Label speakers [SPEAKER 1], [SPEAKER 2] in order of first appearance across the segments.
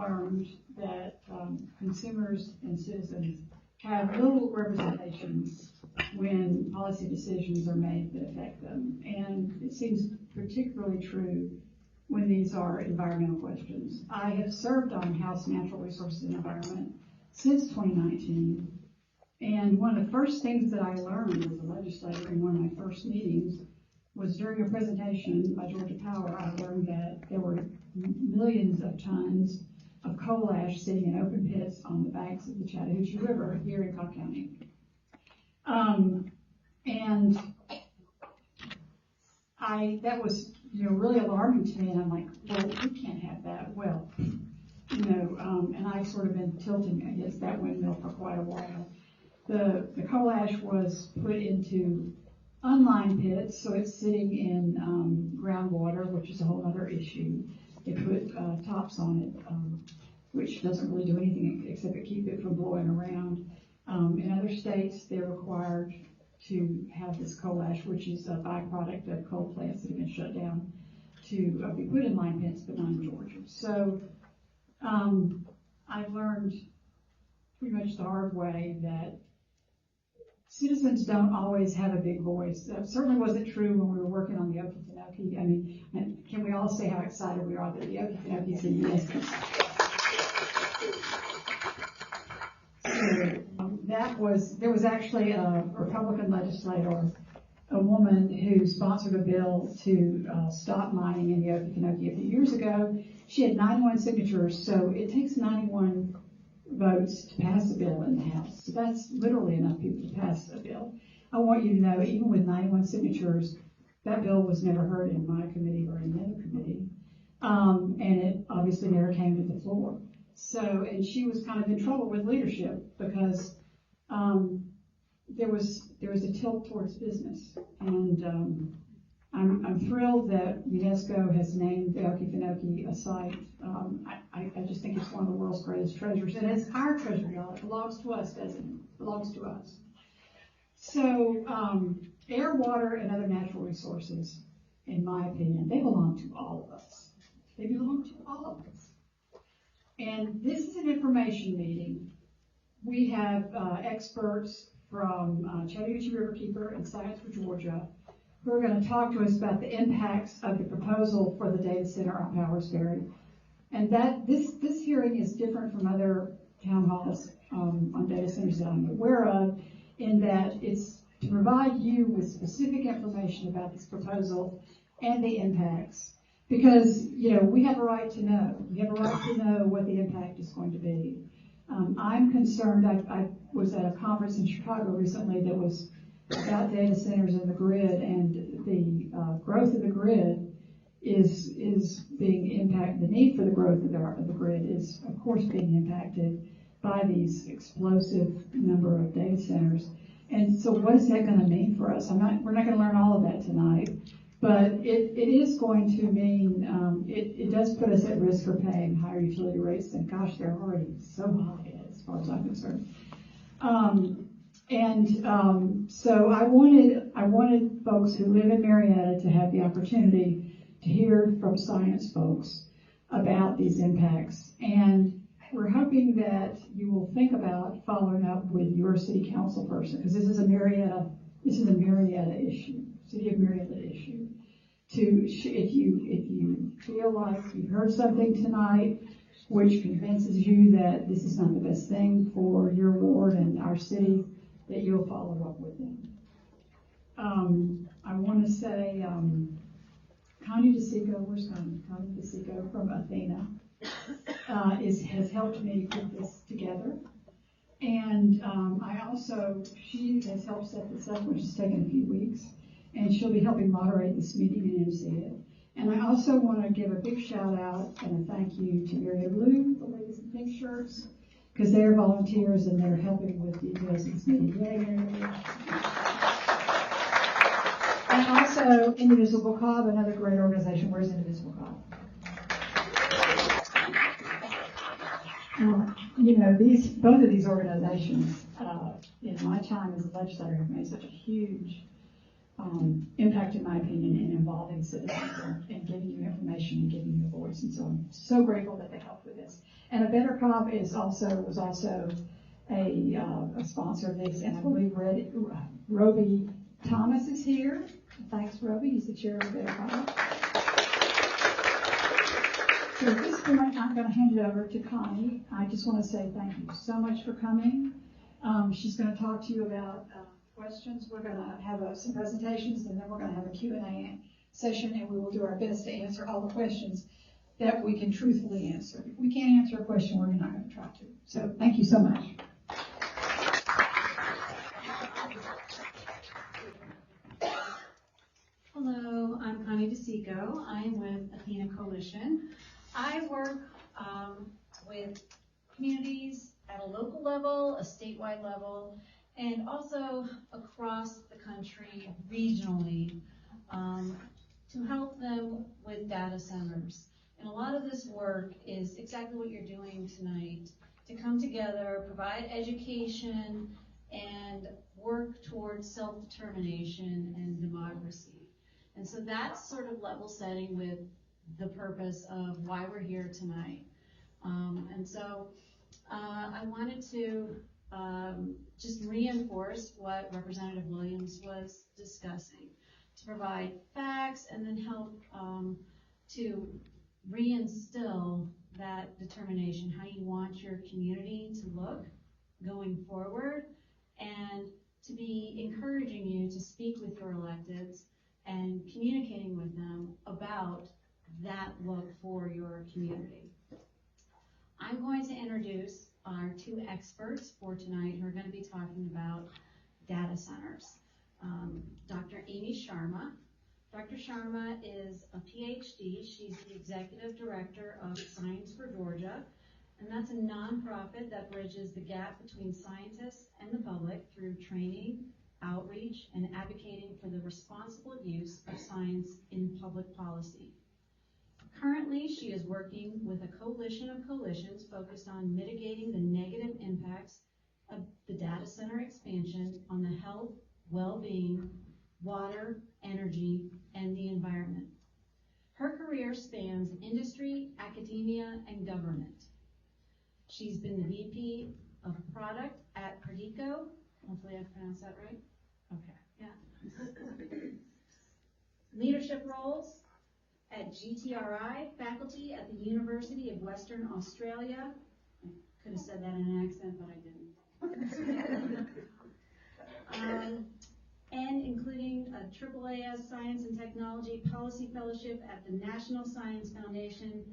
[SPEAKER 1] learned that consumers and citizens have little representation when policy decisions are made that affect them. And it seems particularly true when these are environmental questions. I have served on House Natural Resources and Environment since 2019. And one of the first things that I learned as a legislator in one of my first meetings was during a presentation by Georgia Power. I learned that there were millions of tons of coal ash sitting in open pits on the banks of the Chattahoochee River here in Cobb County. And that was, really alarming to me. And I'm like, well, we can't have that. Well, and I've sort of been tilting against that windmill for quite a while. The coal ash was put into unlined pits, so it's sitting in groundwater, which is a whole other issue. They put tops on it, which doesn't really do anything except keep it from blowing around. In other states, they're required to have this coal ash, which is a byproduct of coal plants that have been shut down, to be put in line pits, but not in Georgia. So I've learned pretty much the hard way that citizens don't always have a big voice. That certainly wasn't true when we were working on the Okefenokee. I mean, can we all say how excited we are that the Okefenokee is in existence? So there was actually a Republican legislator, a woman who sponsored a bill to stop mining in the Okefenokee a few years ago. She had 91 signatures, so it takes 91 votes to pass a bill in the House. So that's literally enough people to pass a bill. I want you to know, even with 91 signatures, that bill was never heard in my committee or any other committee. And it obviously never came to the floor. So, and she was kind of in trouble with leadership because there was a tilt towards business. And I'm thrilled that UNESCO has named the Okefenokee a site. I just think it's one of the world's greatest treasures. And it's our treasure, y'all. It belongs to us, doesn't it? It belongs to us. So air, water, and other natural resources, in my opinion, they belong to all of us. They belong to all of us. And this is an information meeting. We have experts from Chattahoochee Riverkeeper and Science for Georgia who are going to talk to us about the impacts of the proposal for the data center on Powers Ferry. And that this hearing is different from other town halls on data centers that I'm aware of, in that it's to provide you with specific information about this proposal and the impacts. Because, we have a right to know. We have a right to know what the impact is going to be. I'm concerned. I was at a conference in Chicago recently that was about data centers and the grid, and the growth of the grid is being impacted. The need for the growth of the grid is, of course, being impacted by these explosive number of data centers. And so what is that going to mean for us? We're not going to learn all of that tonight, but it is going to mean, it does put us at risk for paying higher utility rates, and gosh, they're already so high as far as I'm concerned. So I wanted folks who live in Marietta to have the opportunity to hear from science folks about these impacts. And we're hoping that you will think about following up with your city council person, because this is a Marietta issue, City of Marietta issue. If you feel like you've heard something tonight which convinces you that this is not the best thing for your ward and our city, that you'll follow up with them. I want to say, Connie DeSico, where's Connie? Connie DeSico from Athena has helped me put this together. And she has helped set this up, which has taken a few weeks. And she'll be helping moderate this meeting and MC it. And I also want to give a big shout out and a thank you to Marietta Blue, the ladies in pink shirts, because they are volunteers and they're helping with details of this meeting. Yay, Marietta. And also Indivisible Cobb, another great organization. Where's Indivisible Cobb? Both of these organizations, in my time as a legislator, have made such a huge impact, in my opinion, in involving citizens and giving you information and giving you a voice. And so I'm so grateful that they helped with this. And A Better Crop was also a sponsor of this, and I believe Roby Thomas is here. Thanks, Roby. He's the chair of A Better Crop. So at this point, I'm going to hand it over to Connie. I just want to say thank you so much for coming. She's going to talk to you about questions. We're going to have some presentations, and then we're going to have a Q&A session, and we will do our best to answer all the questions that we can truthfully answer. If we can't answer a question, we're not going to try to. So thank you so much.
[SPEAKER 2] Hello, I'm Connie DeSico. I'm with Athena Coalition. I work with communities at a local level, a statewide level, and also across the country regionally to help them with data centers. And a lot of this work is exactly what you're doing tonight, to come together, provide education, and work towards self-determination and democracy. And so that's sort of level setting with the purpose of why we're here tonight. And so I wanted to just reinforce what Representative Williams was discussing, to provide facts and then help to reinstill that determination, how you want your community to look going forward, and to be encouraging you to speak with your electeds and communicating with them about that look for your community. I'm going to introduce our two experts for tonight who are going to be talking about data centers. Dr. Amy Sharma. Dr. Sharma is a PhD. She's the executive director of Science for Georgia, and that's a nonprofit that bridges the gap between scientists and the public through training, outreach, and advocating for the responsible use of science in public policy. Currently, she is working with a coalition of coalitions focused on mitigating the negative impacts of the data center expansion on the health, well-being, water, energy, and the environment. Her career spans industry, academia, and government. She's been the VP of Product at Perdico. Hopefully I pronounced that right. Okay, yeah. Leadership roles at GTRI, faculty at the University of Western Australia. I could have said that in an accent, but I didn't. And including a AAAS Science and Technology Policy Fellowship at the National Science Foundation.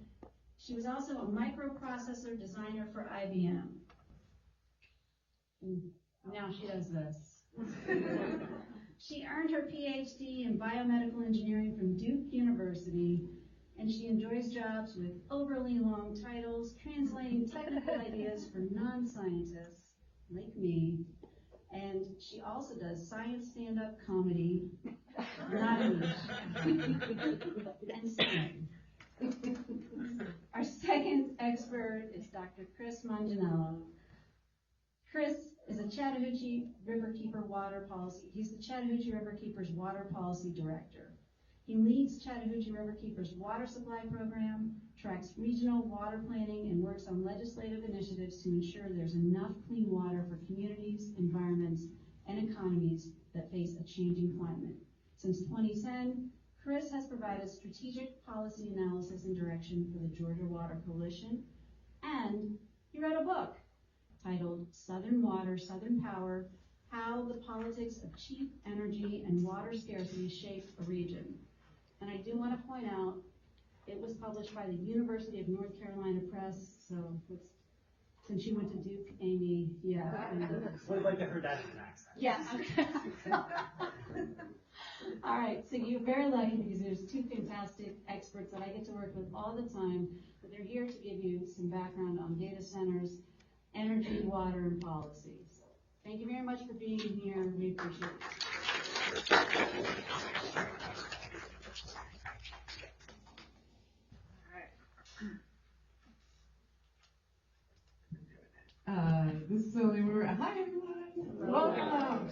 [SPEAKER 2] She was also a microprocessor designer for IBM. Now she does this. She earned her PhD in biomedical engineering from Duke University, and she enjoys jobs with overly long titles, translating technical ideas for non-scientists like me. And she also does science stand-up comedy, not English, and singing. Our second expert is Dr. Chris Manganiello. Chris is a Chattahoochee Riverkeeper water policy. He's the Chattahoochee Riverkeeper's water policy director. He leads Chattahoochee Riverkeeper's water supply program, tracks regional water planning, and works on legislative initiatives to ensure there's enough clean water for communities, environments, and economies that face a changing climate. Since 2010, Chris has provided strategic policy analysis and direction for the Georgia Water Coalition, and he wrote a book titled Southern Water, Southern Power, How the Politics of Cheap Energy and Water Scarcity Shape a Region. And I do want to point out, it was published by the University of North Carolina Press, so since you went to Duke, Amy, yeah.
[SPEAKER 3] Would like to hear that in an accent.
[SPEAKER 2] Yeah. All right, so you're very lucky because there's two fantastic experts that I get to work with all the time, but they're here to give you some background on data centers, energy, water, and policy. So thank you very much for being here. We appreciate it.
[SPEAKER 4] This is only where. Hi, everyone. Welcome.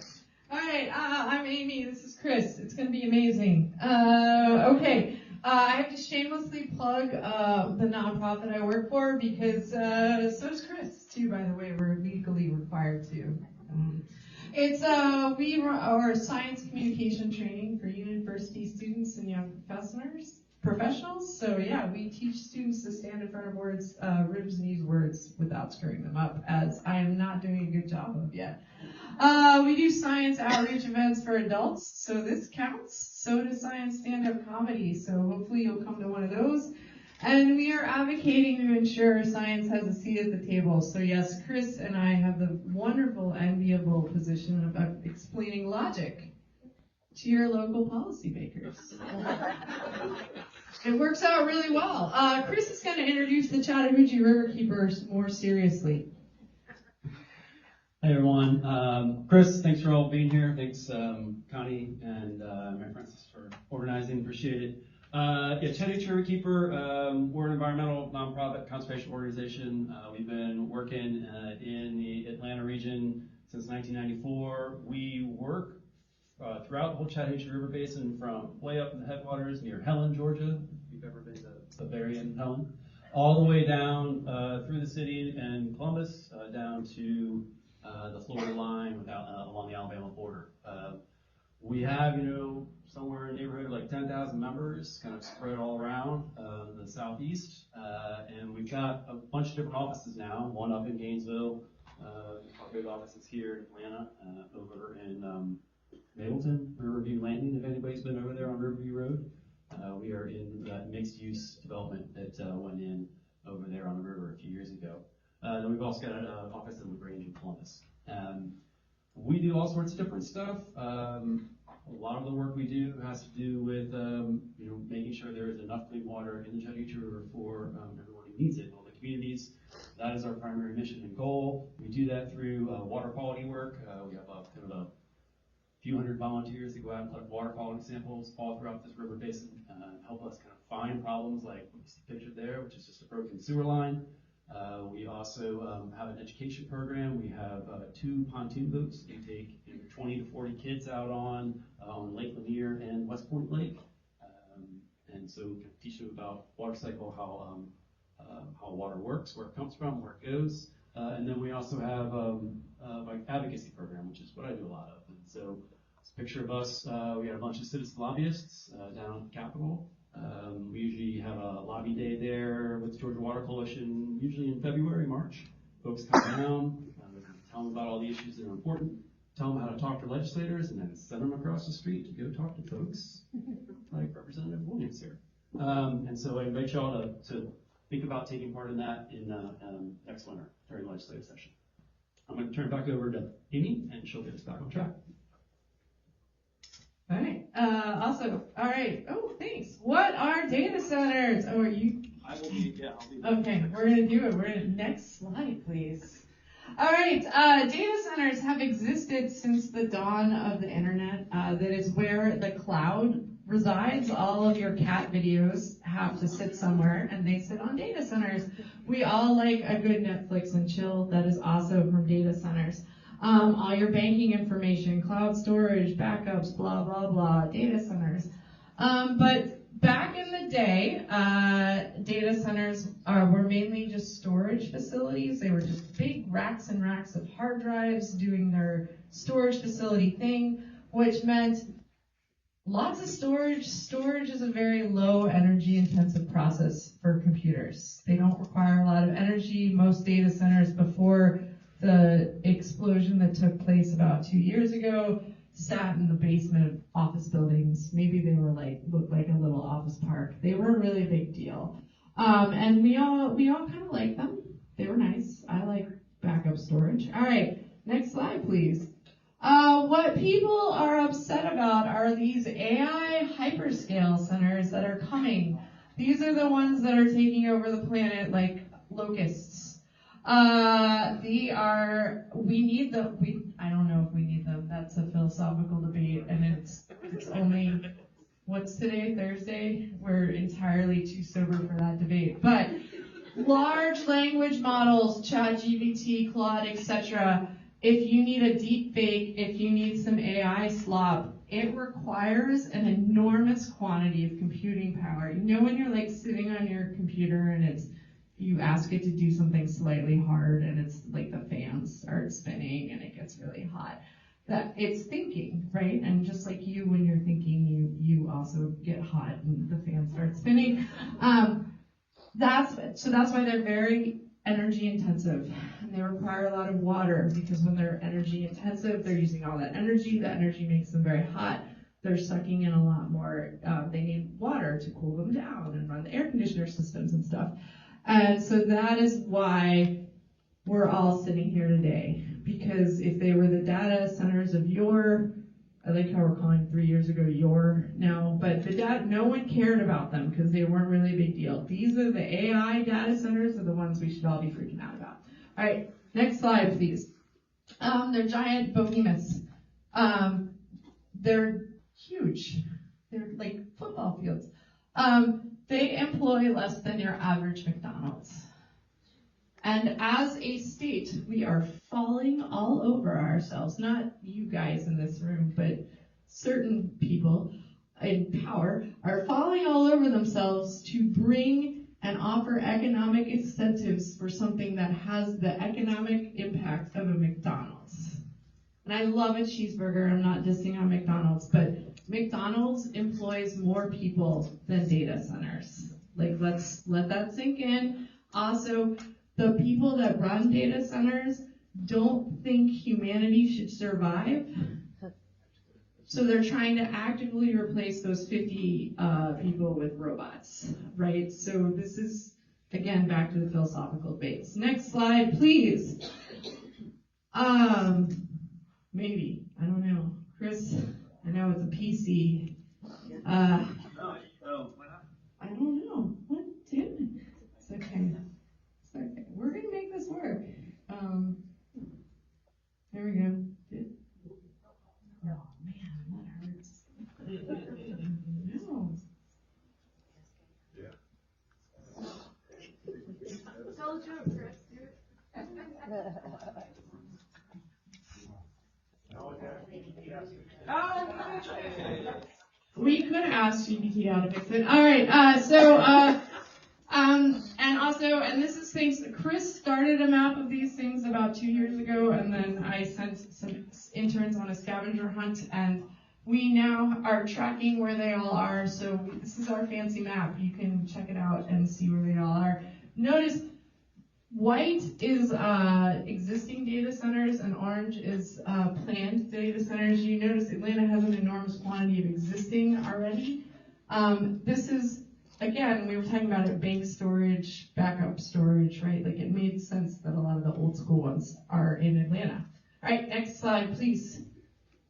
[SPEAKER 4] All right, I'm Amy. This is Chris. It's going to be amazing. Okay, I have to shamelessly plug the nonprofit I work for because so does Chris too. By the way, we're legally required to. We run our science communication training for university students and young professionals. So yeah, we teach students to stand in front of rooms and use words without screwing them up, as I am not doing a good job of yet. We do science outreach events for adults, so this counts. So does science stand-up comedy, so hopefully you'll come to one of those. And we are advocating to ensure science has a seat at the table. So yes, Chris and I have the wonderful, enviable position of explaining logic to your local policymakers. It works out really well. Chris is going to introduce the Chattahoochee Riverkeeper more seriously.
[SPEAKER 5] Hey everyone, Chris, thanks for all being here. Thanks Connie and Mary Frances for organizing, appreciate it. Chattahoochee Riverkeeper, we're an environmental nonprofit conservation organization. We've been working in the Atlanta region since 1994. We work throughout the whole Chattahoochee River Basin from way up in the headwaters near Helen, Georgia, if you've ever been to Bavaria and Helen, all the way down through the city and Columbus, down to the Florida line along the Alabama border. We have, somewhere in the neighborhood of like 10,000 members, kind of spread all around the southeast, and we've got a bunch of different offices now. One up in Gainesville, our big office is here in Atlanta, over in Mableton, Riverview Landing. If anybody's been over there on Riverview Road, we are in that mixed-use development that went in over there on the river a few years ago. Then we've also got an office in LaGrange in Columbus. We do all sorts of different stuff. A lot of the work we do has to do with making sure there is enough clean water in the Chattahoochee River for everyone who needs it in all the communities. That is our primary mission and goal. We do that through water quality work. We have kind of a few hundred volunteers that go out and collect water quality samples all throughout this river basin, help us kind of find problems like what you see pictured there, which is just a broken sewer line. We also have an education program. We have 2 pontoon boats. They take 20 to 40 kids out on Lake Lanier and West Point Lake, and so we can teach them about water cycle, how water works, where it comes from, where it goes, and then we also have like advocacy program, which is what I do a lot of. And so it's a picture of us. We got a bunch of citizen lobbyists down at the Capitol. We usually have a lobby day there with the Georgia Water Coalition, usually in February, March. Folks come down, tell them about all the issues that are important, tell them how to talk to legislators, and then send them across the street to go talk to folks like Representative Williams here. And so I invite y'all to think about taking part in that in next winter during the legislative session. I'm going to turn it back over to Amy, and she'll get us back on track.
[SPEAKER 4] All right. Awesome. All right. Oh, thanks. What are data centers? Oh, are you?
[SPEAKER 5] I'll be
[SPEAKER 4] Okay, we're going to do it. Next slide, please. All right. Data centers have existed since the dawn of the internet. That is where the cloud resides. All of your cat videos have to sit somewhere, and they sit on data centers. We all like a good Netflix and chill. That is also from data centers. All your banking information, cloud storage, backups, blah, blah, blah, data centers. But back in the day, data centers were mainly just storage facilities. They were just big racks and racks of hard drives doing their storage facility thing, which meant lots of storage. Storage is a very low energy intensive process for computers. They don't require a lot of energy. Most data centers before the explosion that took place about 2 years ago sat in the basement of office buildings. Maybe they were looked like a little office park. They were a really big deal. And we all kind of liked them. They were nice. I like backup storage. All right, next slide, please. What people are upset about are these AI hyperscale centers that are coming. These are the ones that are taking over the planet like locusts. I don't know if we need them. That's a philosophical debate, and it's only, what's today, Thursday? We're entirely too sober for that debate. But large language models, ChatGPT, Claude, etc. If you need a deep fake, if you need some AI slop, it requires an enormous quantity of computing power. You know when you're like sitting on your computer and you ask it to do something slightly hard and it's like the fans start spinning and it gets really hot. That it's thinking, right? And just like you, when you're thinking, you also get hot and the fans start spinning. That's why they're very energy intensive, and they require a lot of water, because when they're energy intensive, they're using all that energy. That energy makes them very hot. They're sucking in a lot more. They need water to cool them down and run the air conditioner systems and stuff. And so that is why we're all sitting here today. Because if they were the data centers of I like how we're calling 3 years ago now, but no one cared about them because they weren't really a big deal. These are the AI data centers are the ones we should all be freaking out about. All right, next slide, please. They're giant behemoths. They're huge. They're like football fields. They employ less than your average McDonald's. And as a state, we are falling all over ourselves. Not you guys in this room, but certain people in power are falling all over themselves to bring and offer economic incentives for something that has the economic impact of a McDonald's. And I love a cheeseburger. I'm not dissing on McDonald's, but McDonald's employs more people than data centers. Like, let's let that sink in. Also, the people that run data centers don't think humanity should survive. So they're trying to actively replace those 50 people with robots, right? So this is, again, back to the philosophical debates. Next slide, please. Maybe, I don't know. Chris, I know it's a PC. I don't know. What, Tim? It's okay. Okay, we're gonna make this work. There we go. Oh man, that hurts. No.
[SPEAKER 3] Yeah.
[SPEAKER 2] Tell a joke, Chris.
[SPEAKER 4] We could ask GPT how to fix it. All right. And this is things that Chris started a map of these things about 2 years ago, and then I sent some interns on a scavenger hunt, and we now are tracking where they all are. So this is our fancy map. You can check it out and see where they all are. Notice white is existing data centers and orange is planned data centers. You notice Atlanta has an enormous quantity of existing already. This is, again, we were talking about it, bank storage, backup storage, right? Like it made sense that a lot of the old school ones are in Atlanta. All right, next slide, please.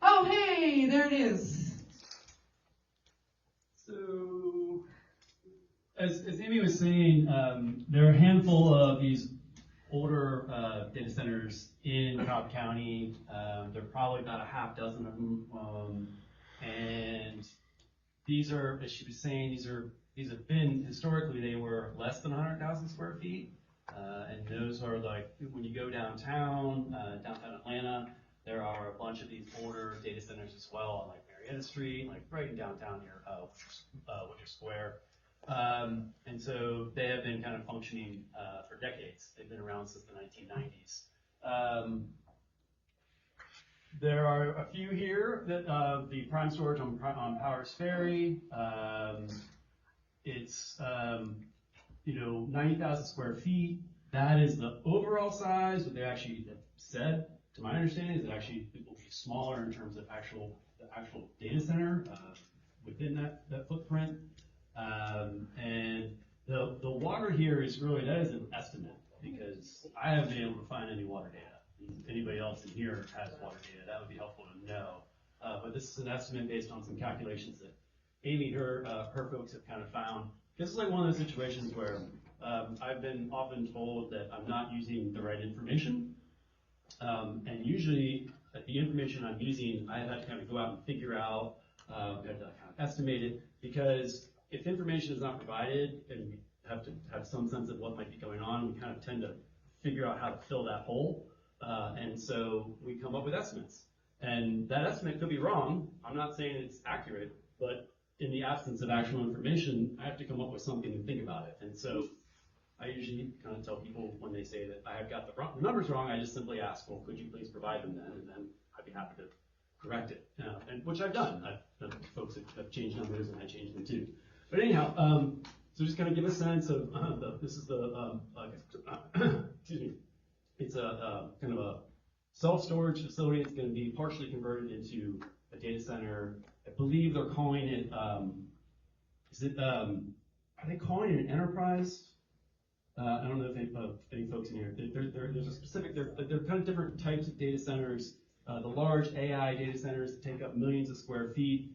[SPEAKER 4] Oh, hey, there it is.
[SPEAKER 5] So, as Amy was saying, there are a handful of these older data centers in Cobb County. There are probably about a half dozen of them. And these are, as she was saying, these have been, historically, they were less than 100,000 square feet. And those are like, when you go downtown Atlanta, there are a bunch of these older data centers as well on like Marietta Street, like right in downtown near Winter Square. And so they have been kind of functioning for decades. They've been around since the 1990s. There are a few here that the prime storage on Powers Ferry. It's 90,000 square feet. That is the overall size. What they actually said, to my understanding, is that actually it will be smaller in terms of the actual data center within that footprint. And the water here is really, that is an estimate, because I haven't been able to find any water data. If anybody else in here has water data, that would be helpful to know. But this is an estimate based on some calculations that Amy, her folks have kind of found. This is like one of those situations where I've been often told that I'm not using the right information. And usually the information I'm using, I've had to kind of go out and figure out, had to kind of estimate it, because if information is not provided and we have to have some sense of what might be going on, we kind of tend to figure out how to fill that hole. And so we come up with estimates. And that estimate could be wrong. I'm not saying it's accurate, but in the absence of actual information, I have to come up with something to think about it. And so I usually kind of tell people when they say that I have got the numbers wrong, I just simply ask, well, could you please provide them then? And then I'd be happy to correct it, and which I've done. Folks have changed numbers, and I changed them too. But anyhow, so just kind of give a sense of this is the excuse me. It's a kind of a self-storage facility. It's going to be partially converted into a data center. I believe they're calling it. Are they calling it an enterprise? I don't know if any folks in here. There's a specific. They're kind of different types of data centers. The large AI data centers that take up millions of square feet.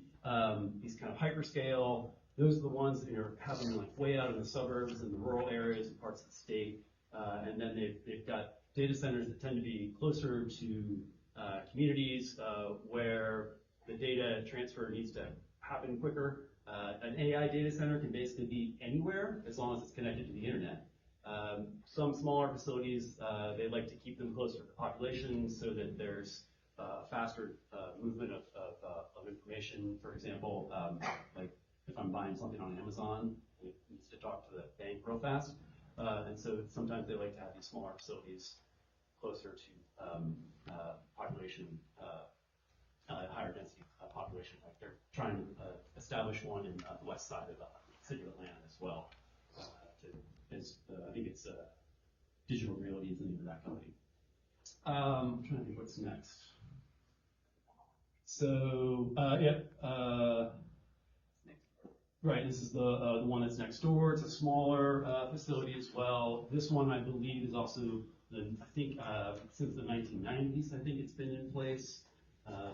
[SPEAKER 5] These kind of hyperscale. Those are the ones that are happening like way out in the suburbs and the rural areas and parts of the state. And then they've got data centers that tend to be closer to communities where the data transfer needs to happen quicker. An AI data center can basically be anywhere as long as it's connected to the internet. Some smaller facilities, they like to keep them closer to the population so that there's faster movement of information. For example, like if I'm buying something on Amazon, it needs to talk to the bank real fast. And so sometimes they like to have these smaller facilities closer to population, higher density population. Like they're trying to establish one in the west side of the city of Atlanta as well. I think it's Digital Realty is the name of that company. I'm trying to think what's next. So right, this is the one that's next door. It's a smaller facility as well. This one, I believe, is also since the 1990s. I think it's been in place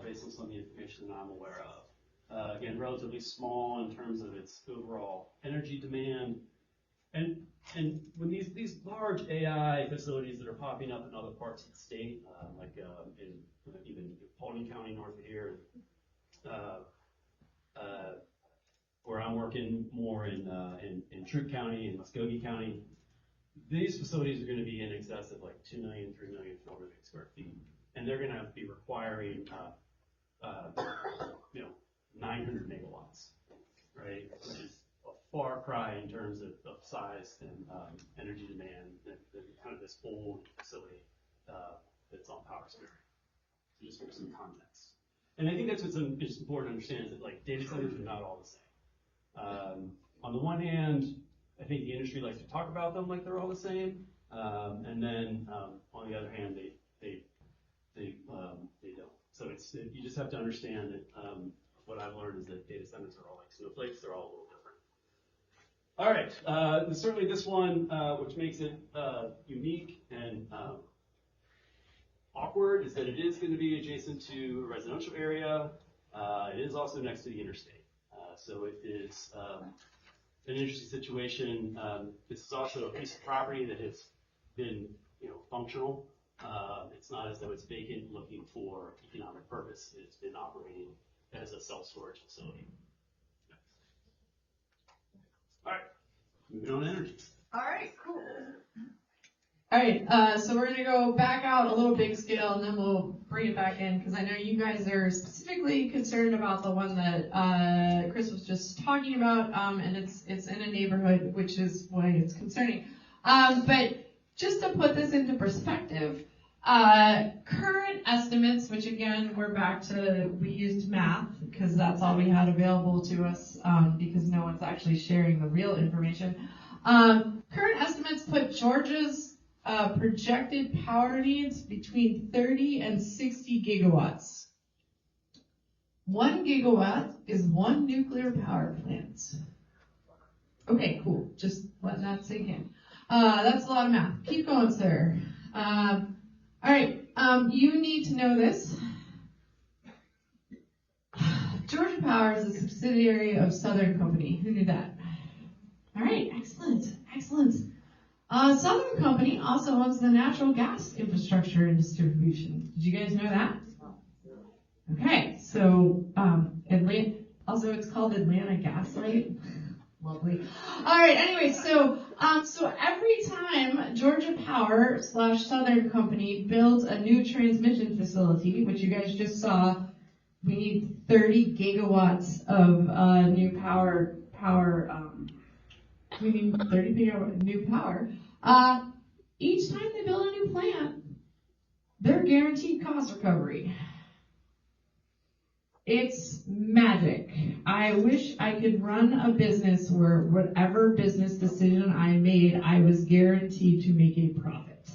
[SPEAKER 5] based on some of the information that I'm aware of. Again, relatively small in terms of its overall energy demand. And when these large AI facilities that are popping up in other parts of the state, like in even Paulding County north of here, where I'm working more in Troup County and Muskogee County, these facilities are going to be in excess of like 2 million, 3 million, 4 million square feet, and they're going to be requiring 900 megawatts, right? Which is a far cry in terms of size and energy demand than kind of this old facility that's on power sparing. So just for some context. And I think that's what's important to understand is that like data centers are not all the same. On the one hand, I think the industry likes to talk about them like they're all the same, and then on the other hand, they don't. So you just have to understand that what I've learned is that data centers are all like snowflakes; they're all a little different. All right, certainly this one, which makes it unique and awkward, is that it is going to be adjacent to a residential area. It is also next to the interstate, so it is an interesting situation. This is also a piece of property that has been, functional. It's not as though it's vacant looking for economic purpose. It's been operating as a self-storage facility. All right, moving on to energy.
[SPEAKER 4] All right, cool. All right, so we're going to go back out a little big scale, and then we'll bring it back in, because I know you guys are specifically concerned about the one that Chris was just talking about, and it's in a neighborhood, which is why it's concerning. But just to put this into perspective, current estimates, which again, we used math, because that's all we had available to us, because no one's actually sharing the real information. Current estimates put Georgia's projected power needs between 30 and 60 gigawatts. 1 gigawatt is 1 nuclear power plant. Okay, cool. Just letting that sink in. That's a lot of math. Keep going, sir. All right. You need to know this. Georgia Power is a subsidiary of Southern Company. Who knew that? All right. Excellent. Southern Company also owns the natural gas infrastructure and distribution. Did you guys know that? Okay, so also it's called Atlanta Gaslight. Lovely. All right. Anyway, so every time Georgia Power / Southern Company builds a new transmission facility, which you guys just saw, we need 30 gigawatts of new power. We need 30 gigawatts new power. Each time they build a new plant, they're guaranteed cost recovery. It's magic. I wish I could run a business where whatever business decision I made, I was guaranteed to make a profit.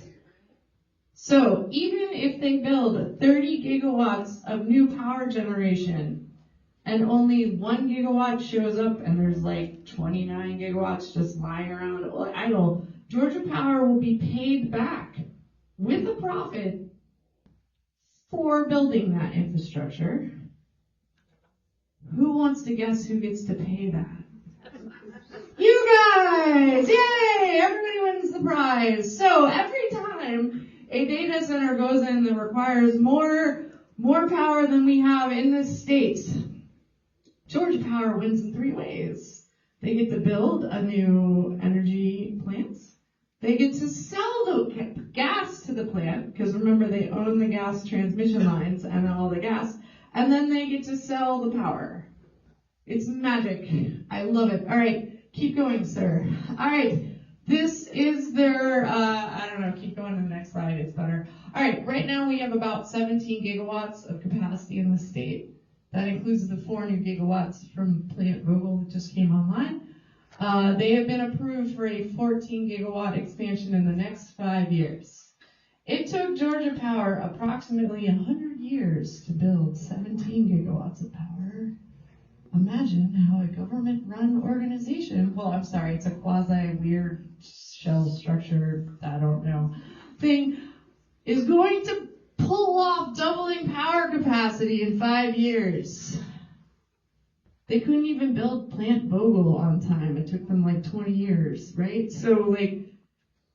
[SPEAKER 4] So even if they build 30 gigawatts of new power generation and only 1 gigawatt shows up and there's like 29 gigawatts just lying around idle, Georgia Power will be paid back with a profit for building that infrastructure. Who wants to guess who gets to pay that? You guys! Yay! Everybody wins the prize. So every time a data center goes in that requires more power than we have in this state, Georgia Power wins in 3 ways. They get to build a new energy plant. They get to sell the gas to the plant, because remember they own the gas transmission lines and all the gas. And then they get to sell the power. It's magic. I love it. All right, keep going, sir. All right, this is their, keep going to the next slide. It's better. All right, right now we have about 17 gigawatts of capacity in the state. That includes the 4 new gigawatts from Plant Vogel that just came online. They have been approved for a 14 gigawatt expansion in the next 5 years. It took Georgia Power approximately 100 years to build 17 gigawatts of power. Imagine how a government-run organization, it's a quasi-weird shell structure, I don't know, thing, is going to pull off doubling power capacity in 5 years. They couldn't even build Plant Vogel on time. It took them like 20 years, right? So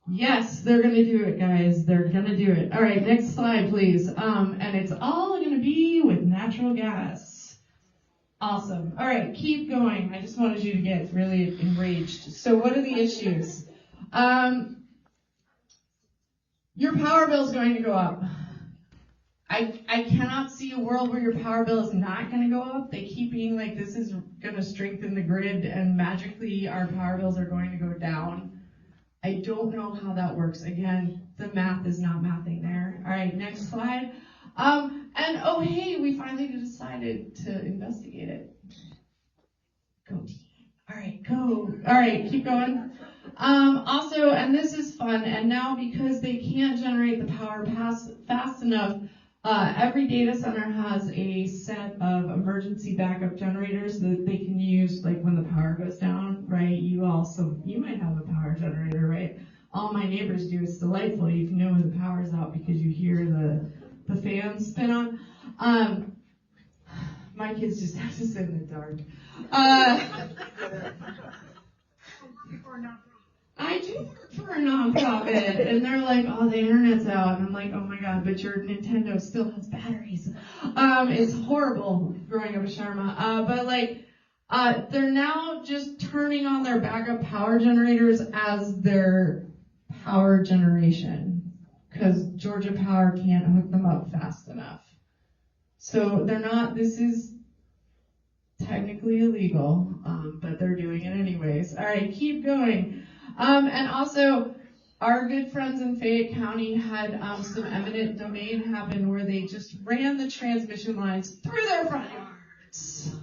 [SPEAKER 4] yes, they're going to do it, guys. They're going to do it. All right, next slide, please. And it's all going to be with natural gas. Awesome. All right, keep going. I just wanted you to get really enraged. So what are the issues? Your power bill is going to go up. I cannot see a world where your power bill is not going to go up. They keep being like, this is going to strengthen the grid, and magically our power bills are going to go down. I don't know how that works. Again, the math is not mathing there. All right, next slide. Hey, we finally decided to investigate it. Go team. All right, go. All right, keep going. Also, and this is fun, and now because they can't generate the power fast enough, every data center has a set of emergency backup generators that they can use, like when the power goes down, right? You might have a power generator, right? All my neighbors do. It's delightful. You can know when the power's out because you hear the fans spin on. My kids just have to sit in the dark. I do work for a nonprofit, and they're like, oh, the internet's out. And I'm like, oh my God, but your Nintendo still has batteries. It's horrible growing up with Sharma. But they're now just turning on their backup power generators as their power generation, because Georgia Power can't hook them up fast enough. So this is technically illegal, but they're doing it anyways. All right, keep going. And also, our good friends in Fayette County had some eminent domain happen where they just ran the transmission lines through their front yards.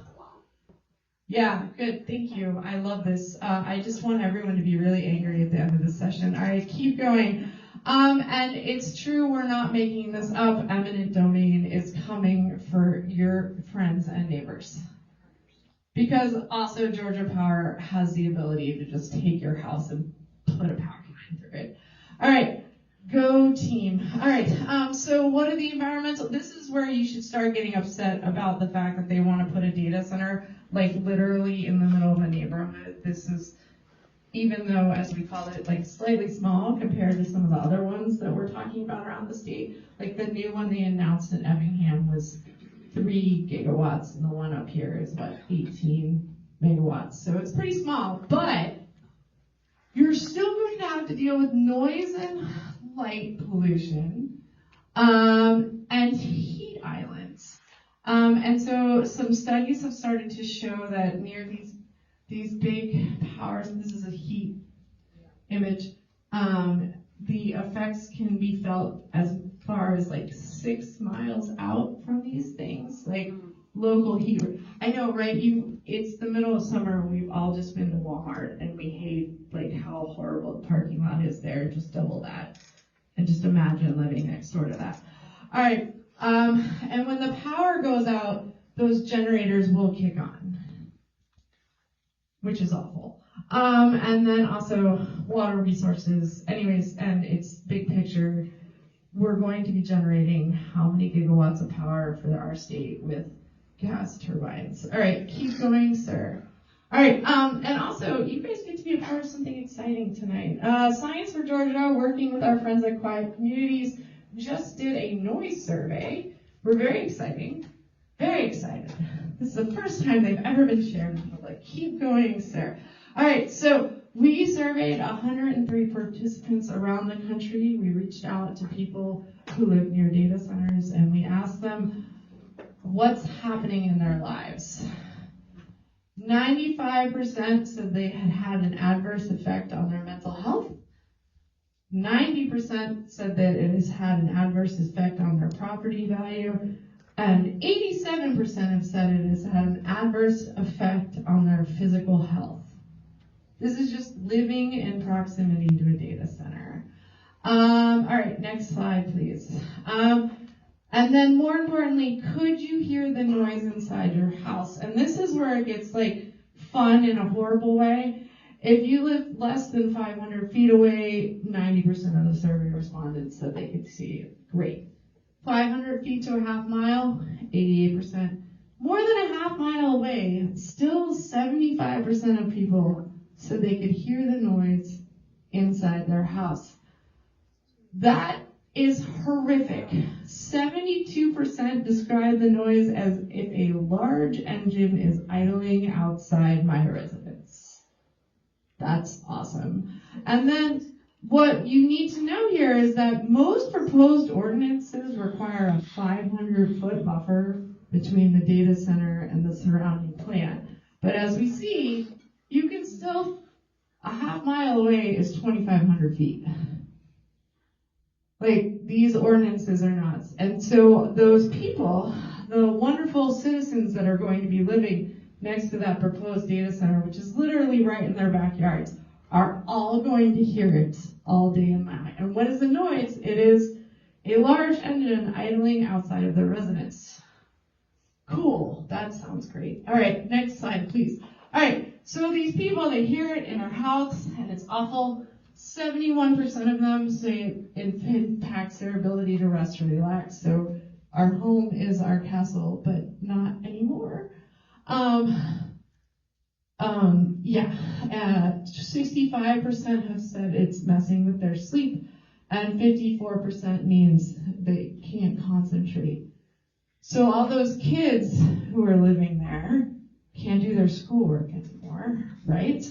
[SPEAKER 4] Yeah, good. Thank you. I love this. I just want everyone to be really angry at the end of the session. All right, keep going. And it's true, we're not making this up. Eminent domain is coming for your friends and neighbors. Because also Georgia Power has the ability to just take your house and put a power line through it. All right, go team. All right, so what are the environmental? This is where you should start getting upset about the fact that they want to put a data center like literally in the middle of a neighborhood. This is, even though, as we call it, like slightly small compared to some of the other ones that we're talking about around the state. Like the new one they announced in Effingham was 3 gigawatts, and the one up here is 18 megawatts. So it's pretty small, but you're still going to have to deal with noise and light pollution, and heat islands. And so some studies have started to show that near these big powers, and this is a heat image, the effects can be felt as far as like 6 miles out from these things, like local heat. I know, right? It's the middle of summer and we've all just been to Walmart and we hate like how horrible the parking lot is there. Just double that. And just imagine living next door to that. All right. And when the power goes out, those generators will kick on, which is awful. And then also water resources. Anyways, and it's big picture. We're going to be generating how many gigawatts of power for our state with gas turbines. All right, keep going, sir. All right, and also, you guys get to be a part of something exciting tonight. Science for Georgia, working with our friends at Quiet Communities, just did a noise survey. We're very excited. This is the first time they've ever been shared in public. Keep going, sir. All right, so we surveyed 103 participants around the country. We reached out to people who live near data centers, and we asked them what's happening in their lives. 95% said they had had an adverse effect on their mental health. 90% said that it has had an adverse effect on their property value. And 87% have said it has had an adverse effect on their physical health. This is just living in proximity to a data center. All right, next slide, please. And then more importantly, could you hear the noise inside your house? And this is where it gets like fun in a horrible way. If you live less than 500 feet away, 90% of the survey respondents said they could see it. Great. 500 feet to a half mile, 88%. More than a half mile away, still 75% of people said they could hear the noise inside their house. That is horrific. 72% describe the noise as if a large engine is idling outside my residence. That's awesome. And then what you need to know here is that most proposed ordinances require a 500-foot buffer between the data center and the surrounding plant. But as we see, you can still, a half mile away is 2,500 feet. Like, these ordinances are nuts. And so those people, the wonderful citizens that are going to be living next to that proposed data center, which is literally right in their backyards, are all going to hear it all day and night. And what is the noise? It is a large engine idling outside of their residence. Cool. That sounds great. All right, next slide, please. All right, so these people, they hear it in their house, and it's awful. 71% of them say it impacts their ability to rest or relax. So our home is our castle, but not anymore. 65% have said it's messing with their sleep, and 54% means they can't concentrate. So all those kids who are living there can't do their schoolwork anymore, right?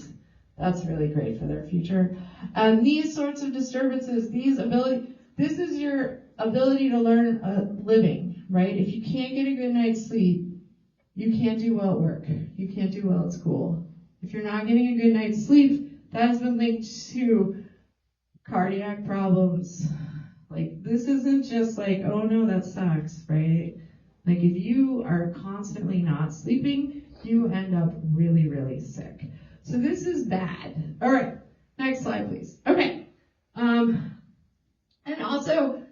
[SPEAKER 4] That's really great for their future. And these sorts of disturbances, this is your ability to learn a living, right? If you can't get a good night's sleep, you can't do well at work. You can't do well at school. If you're not getting a good night's sleep, that has been linked to cardiac problems. Like, this isn't just like, oh no, that sucks, right? Like, if you are constantly not sleeping, you end up really, really sick. So this is bad. All right, next slide, please. Okay. And also,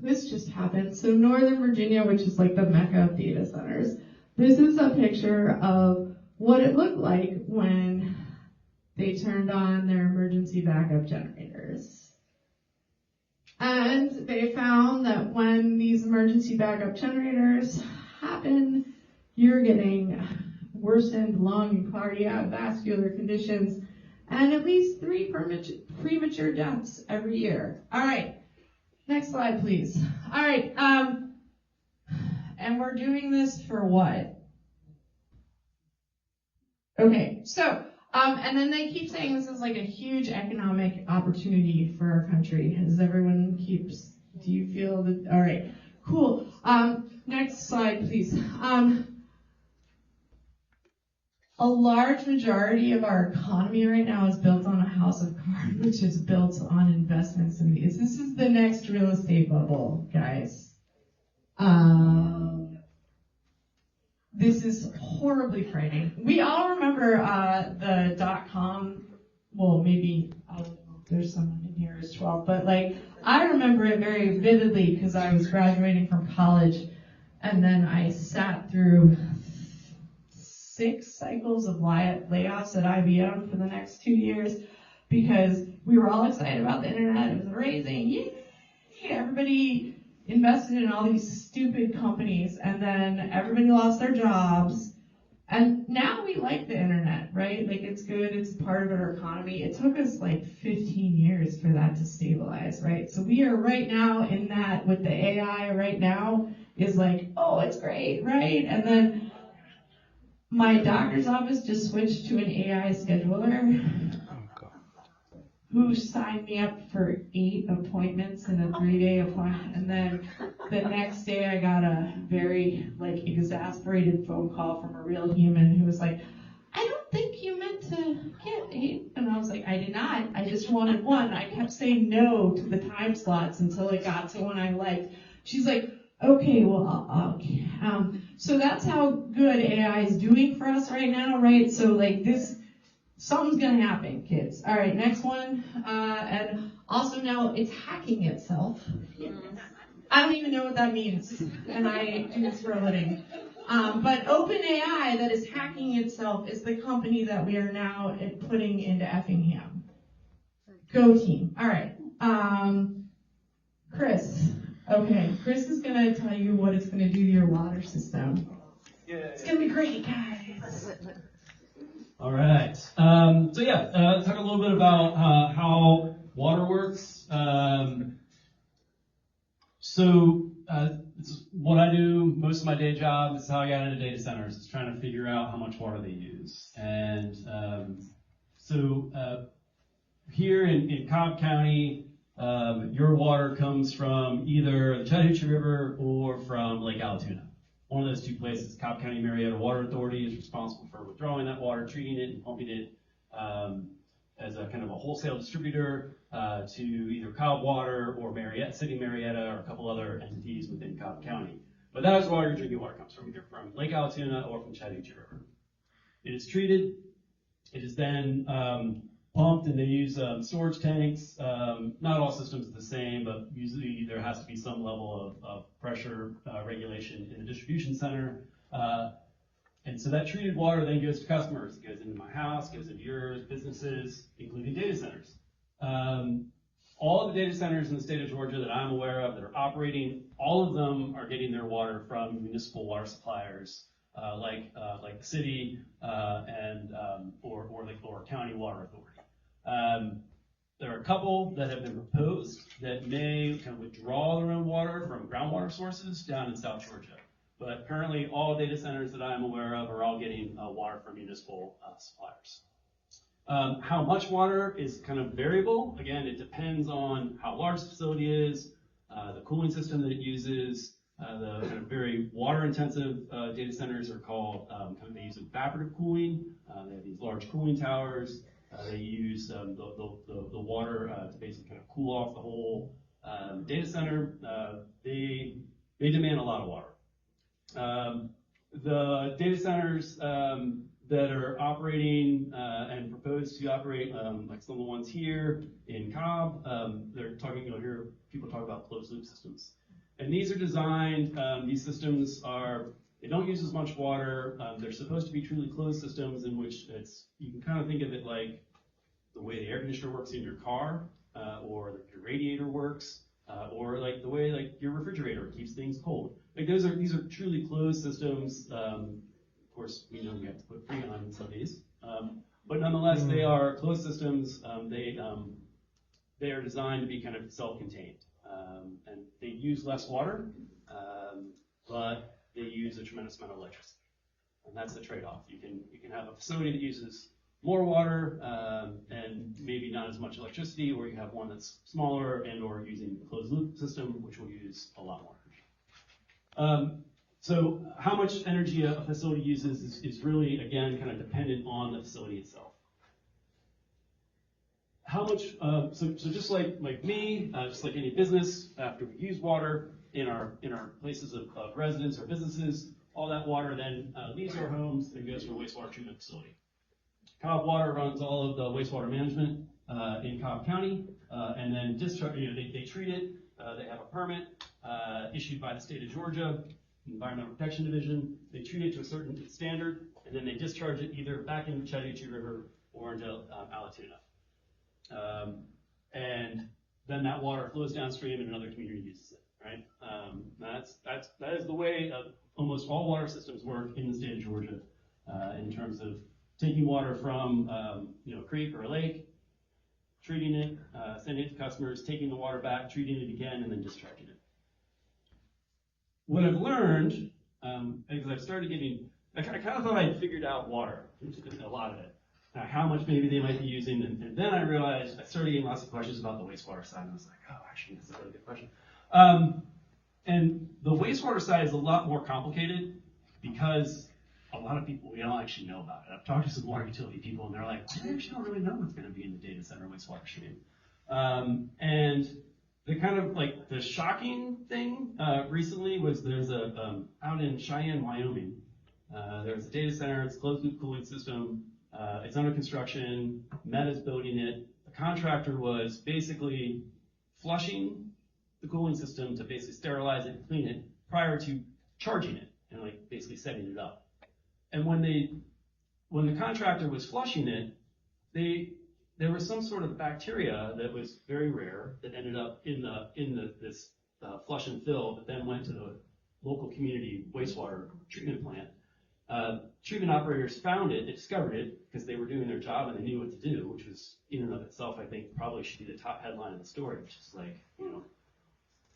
[SPEAKER 4] this just happened. So Northern Virginia, which is like the mecca of data centers, this is a picture of what it looked like when they turned on their emergency backup generators. And they found that when these emergency backup generators happen, you're getting worsened lung and cardiac vascular conditions and at least 3 premature deaths every year. All right, next slide, please. All right, and we're doing this for what? Okay, so, and then they keep saying this is like a huge economic opportunity for our country. Do you feel that? All right, cool. Next slide, please. A large majority of our economy right now is built on a house of cards, which is built on investments in these. This is the next real estate bubble, guys. This is horribly frightening. We all remember the .com. Well, maybe there's someone in here who's 12, but like I remember it very vividly because I was graduating from college, and then I sat through 6 cycles of layoffs at IBM for the next 2 years because we were all excited about the internet. It was amazing. Yay! Everybody invested in all these stupid companies, and then everybody lost their jobs. And now we like the internet, right? Like it's good, it's part of our economy. It took us like 15 years for that to stabilize, right? So we are right now in that with the AI right now is like, oh, it's great, right? And then my doctor's office just switched to an AI scheduler who signed me up for 8 appointments in a 3-day appointment. And then the next day I got a very exasperated phone call from a real human who was like, I don't think you meant to get 8. And I was like, I did not. I just wanted 1. I kept saying no to the time slots until it got to one I liked. She's like, okay, well, okay. So that's how good AI is doing for us right now, right? So something's gonna happen, kids. All right, next one. And also now it's hacking itself. I don't even know what that means, and I do this for a living. But OpenAI that is hacking itself is the company that we are now putting into Effingham. Go team. All right. Chris. Okay, Chris is gonna tell you what it's gonna do to your water system.
[SPEAKER 3] Yeah.
[SPEAKER 4] It's gonna be great, guys.
[SPEAKER 5] All right. Let's talk a little bit about how water works. This is what I do most of my day job. This is how I got into data centers. Is trying to figure out how much water they use. And here in Cobb County, your water comes from either the Chattahoochee River or from Lake Allatoona. One of those 2 places. Cobb County Marietta Water Authority is responsible for withdrawing that water, treating it, and pumping it as a kind of a wholesale distributor to either Cobb Water or Marietta, City Marietta, or a couple other entities within Cobb County. But that is where your drinking water comes from, either from Lake Allatoona or from Chattahoochee River. It is treated. It is then pumped, and they use storage tanks. Not all systems are the same, but usually there has to be some level of pressure regulation in the distribution center. And so that treated water then goes to customers. It goes into my house, goes into yours, businesses, including data centers. All of the data centers in the state of Georgia that I'm aware of that are operating, all of them are getting their water from municipal water suppliers like the city or county water authority. There are a couple that have been proposed that may kind of withdraw their own water from groundwater sources down in South Georgia. But currently, all data centers that I'm aware of are all getting water from municipal suppliers. How much water is kind of variable. Again, it depends on how large the facility is, the cooling system that it uses. The kind of very water-intensive data centers are called, they use evaporative cooling. They have these large cooling towers. They use the water to basically kind of cool off the whole data center. They demand a lot of water. The data centers that are operating and proposed to operate, like some of the ones here in Cobb, they're talking, you'll hear people talk about closed loop systems. And these are designed, these systems they don't use as much water. They're supposed to be truly closed systems in which you can kind of think of it like the way the air conditioner works in your car, or your radiator works, or like the way like your refrigerator keeps things cold. Like these are truly closed systems. Of course, we know we have to put Freon on some of these, but nonetheless, they are closed systems. They are designed to be kind of self-contained, and they use less water, but they use a tremendous amount of electricity. And that's the trade-off. You can have a facility that uses more water and maybe not as much electricity, or you have one that's smaller and or using a closed loop system, which will use a lot more energy. So how much energy a facility uses is really, again, kind of dependent on the facility itself. How much, so just like me, just like any business, after we use water in our places of residence or businesses, all that water then leaves our homes and goes to a wastewater treatment facility. Cobb Water runs all of the wastewater management in Cobb County, and then discharge. They treat it. They have a permit issued by the state of Georgia, Environmental Protection Division. They treat it to a certain standard, and then they discharge it either back into the Chattahoochee River or into Alatoona. And then that water flows downstream, and another community uses it. Right? That is the way almost all water systems work in the state of Georgia in terms of taking water from a creek or a lake, treating it, sending it to customers, taking the water back, treating it again, and then discharging it. What I've learned, because I've started getting, I kind of thought I'd figured out water, a lot of it, how much maybe they might be using, and then I realized I started getting lots of questions about the wastewater side, and I was like, oh, actually, that's a really good question. And the wastewater side is a lot more complicated because a lot of people, we don't actually know about it. I've talked to some water utility people, and they're like, I actually don't really know what's going to be in the data center wastewater stream. And the kind of like the shocking thing recently was there's out in Cheyenne, Wyoming, there's a data center, it's a closed loop cooling system, it's under construction, Meta's building it. The contractor was basically flushing the cooling system to basically sterilize it and clean it prior to charging it and like basically setting it up. And when the contractor was flushing it, there was some sort of bacteria that was very rare that ended up in this flush and fill that then went to the local community wastewater treatment plant. Treatment operators found it, they discovered it because they were doing their job and they knew what to do, which was in and of itself, I think, probably should be the top headline of the story, which is like,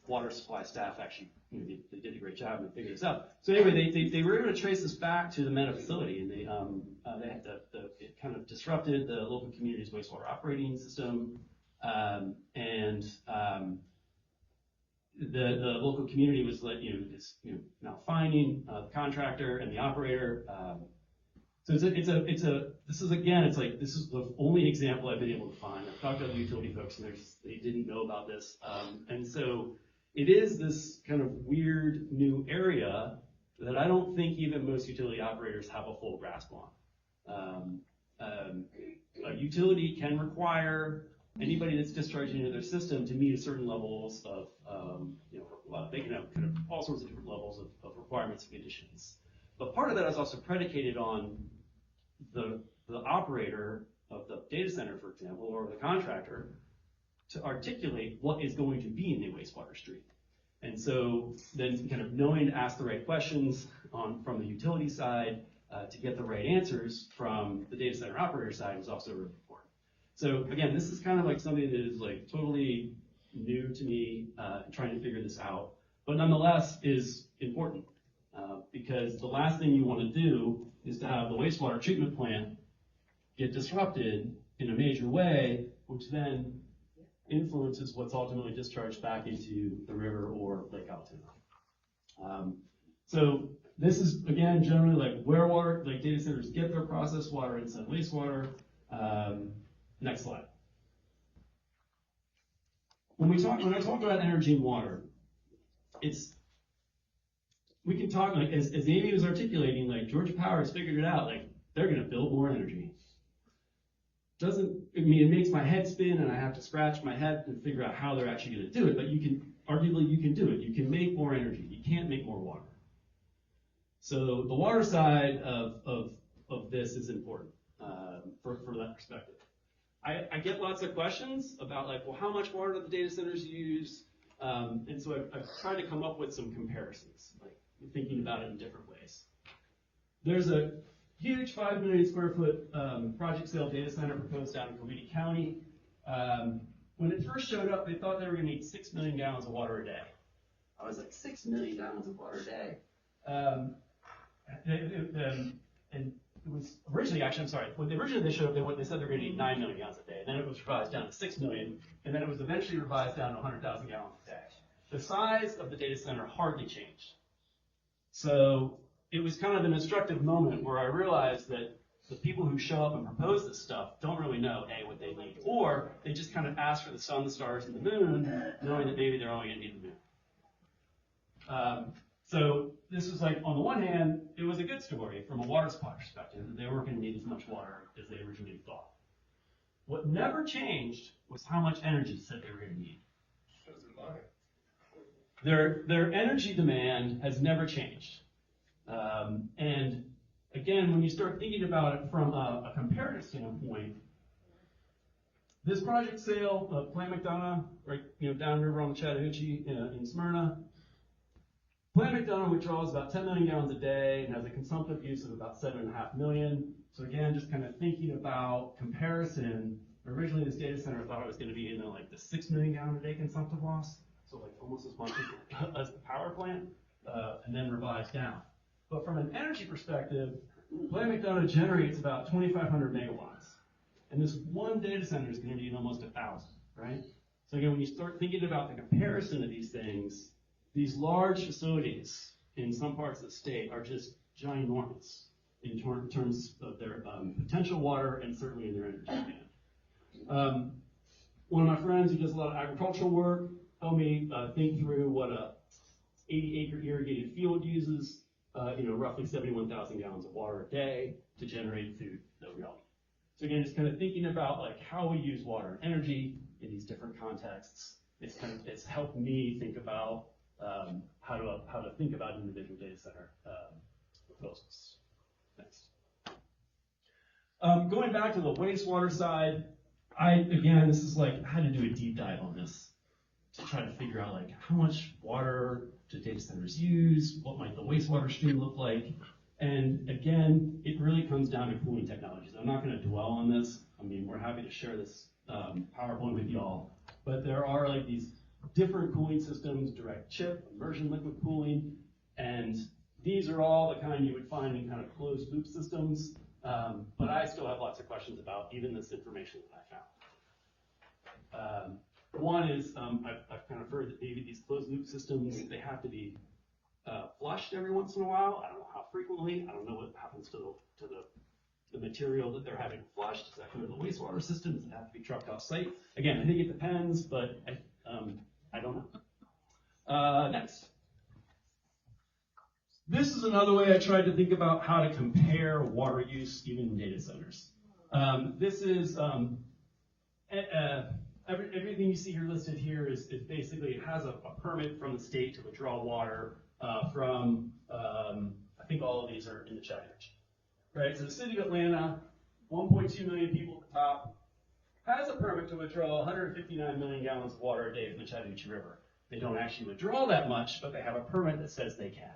[SPEAKER 5] water supply staff actually, they did a great job and figured this out. So anyway, they were able to trace this back to the Meta facility, and they had it kind of disrupted the local community's wastewater operating system, and the local community was now finding the contractor and the operator. So this is the only example I've been able to find. I've talked to other utility folks, and they didn't know about this, and so it is this kind of weird new area that I don't think even most utility operators have a full grasp on. A utility can require anybody that's discharging into their system to meet a certain levels of, they can have kind of all sorts of different levels of requirements and conditions. But part of that is also predicated on the operator of the data center, for example, or the contractor, to articulate what is going to be in the wastewater stream. And so then kind of knowing to ask the right questions from the utility side to get the right answers from the data center operator side is also really important. So again, this is kind of like something that is like totally new to me, trying to figure this out, but nonetheless is important because the last thing you want to do is to have the wastewater treatment plant get disrupted in a major way, which then influences what's ultimately discharged back into the river or Lake Alatoona. So this is, again, generally like where water, like data centers get their processed water and send wastewater. Next slide. When I talk about energy and water, we can talk, like, as Amy was articulating, like, Georgia Power has figured it out, like, they're going to build more energy. It makes my head spin, and I have to scratch my head and figure out how they're actually going to do it, but arguably you can do it. You can make more energy. You can't make more water. So the water side of this is important for that perspective. I get lots of questions about, like, well, how much water do the data centers use? And so I've tried to come up with some comparisons, like thinking about it in different ways. There's a huge 5 million square foot project scale data center proposed down in Coweta County. When it first showed up, they thought they were going to need 6 million gallons of water a day. I was like, 6 million gallons of water a day. and it was originally, actually, I'm sorry, when originally they showed up, they said they were going to need 9 million gallons a day. Then it was revised down to 6 million, and then it was eventually revised down to 100,000 gallons a day. The size of the data center hardly changed. So it was kind of an instructive moment where I realized that the people who show up and propose this stuff don't really know, A, what they need, or they just kind of ask for the sun, the stars, and the moon, knowing that maybe they're only going to need the moon. So this was like, on the one hand, it was a good story from a water supply perspective, that they weren't going to need as much water as they originally thought. What never changed was how much energy said they were going to need. Their energy demand has never changed. And again, when you start thinking about it from a comparative standpoint, this project sale of Plant McDonough, right, downriver on the Chattahoochee in Smyrna, Plant McDonough withdraws about 10 million gallons a day and has a consumptive use of about 7.5 million. So again, just kind of thinking about comparison, originally this data center thought it was going to be in like the 6 million gallon a day consumptive loss, so like almost as much as the power plant, and then revised down. But from an energy perspective, Plant McDonough generates about 2,500 megawatts. And this one data center is going to need almost 1,000, right? So again, when you start thinking about the comparison of these things, these large facilities in some parts of the state are just ginormous in terms of their potential water and certainly in their energy demand. One of my friends who does a lot of agricultural work helped me think through what a 80-acre irrigated field uses, roughly 71,000 gallons of water a day to generate food that we all eat. So again, just kind of thinking about like how we use water and energy in these different contexts. It's helped me think about how to think about individual data center proposals. Next. Going back to the wastewater side, this is like, I had to do a deep dive on this to try to figure out like how much water do data centers use, what might the wastewater stream look like, and again, it really comes down to cooling technologies. I'm not going to dwell on this. I mean, we're happy to share this PowerPoint with y'all, but there are like these different cooling systems, direct chip, immersion liquid cooling, and these are all the kind you would find in kind of closed loop systems, but I still have lots of questions about even this information that I found. One is, I've kind of heard that maybe these closed loop systems, they have to be flushed every once in a while. I don't know how frequently. I don't know what happens to the material that they're having flushed. Does that go to the wastewater system? Does it have to be trucked off site? Again, I think it depends, but I don't know. Next. This is another way I tried to think about how to compare water use even in data centers. This is everything you see here listed here is basically, it has a permit from the state to withdraw water from, I think all of these are in the Chattahoochee. Right, so the city of Atlanta, 1.2 million people at the top, has a permit to withdraw 159 million gallons of water a day from the Chattahoochee River. They don't actually withdraw that much, but they have a permit that says they can.